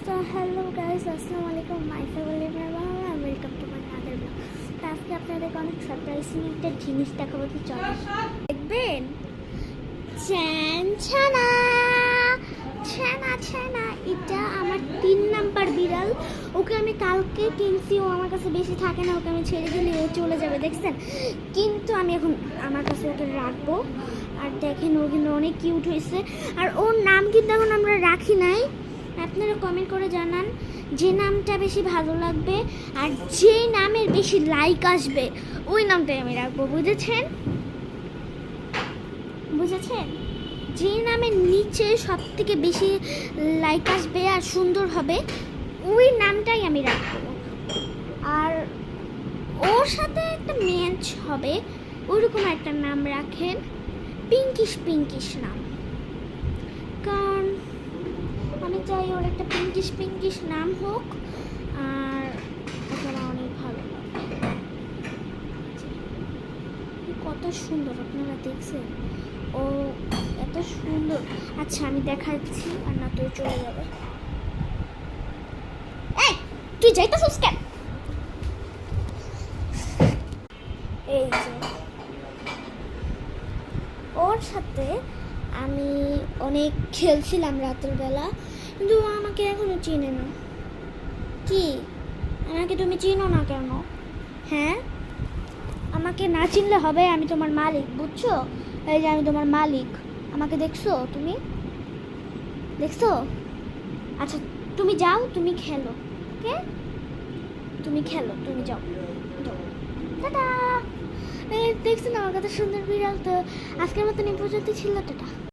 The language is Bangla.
So hello guys, আসসালামু আলাইকুম, my favourite member, welcome to my other blog. তো আজকে আপনাদেরকে অনেক সারপ্রাইজিং একটা জিনিস দেখাবো, তো চলো দেখবেন। ছানা ছানা ছানা, এটা আমার 3 নাম্বার বিড়াল। ওকে আমি কালকে কিনছি, ও আমার কাছে বেশি থাকে না, ওকে আমি ছেড়ে দিলে ও চলে যাবে, দেখছেন। কিন্তু আমি এখন আমার কাছে ওকে রাখবো। আর দেখেন, ও কিন্তু অনেক কিউট হয়েছে। আর ওর নাম কিন্তু এখন আমরা রাখি নাই। আপনারা কমেন্ট করে জানান যে নামটা বেশি ভালো লাগবে আর যে নামের বেশি লাইক আসবে ওই নামটাই আমি রাখবো, বুঝেছেন? যে নামের নিচে সব থেকে বেশি লাইক আসবে আর সুন্দর হবে ওই নামটাই আমি রাখবো। আর ওর সাথে একটা ম্যাচ হবে ওইরকম একটা নাম রাখেন, পিঙ্কিশ নাম। কারণ আমি চাই ওর একটা পিঙ্কিশ নাম হোক, আর ওকে আমার অনেক ভালো লাগে। কত সুন্দর, আপনারা দেখছেন ও এত সুন্দর। আচ্ছা আমি দেখাচ্ছি, আর না তুই চলে যাবে। এই তুই যাইতেছিস কেন? এই যে ওর সাথে আমি অনেক খেলছিলাম রাতের বেলা, কিন্তু ও আমাকে এখনো চিনে না। কি, আমাকে তুমি চিনো না কেন? হ্যাঁ, আমাকে না চিনলে হবে? আমি তোমার মালিক, বুঝছো? এই যে আমি তোমার মালিক, আমাকে দেখছো? তুমি দেখছো? আচ্ছা তুমি যাও, তুমি খেলো, ওকে? তুমি খেলো, তুমি যাও। টাটা। দেখছেন আমার কত সুন্দর বিড়াল। তো আজকের মতন এই পর্যন্ত ছিল, টাটা।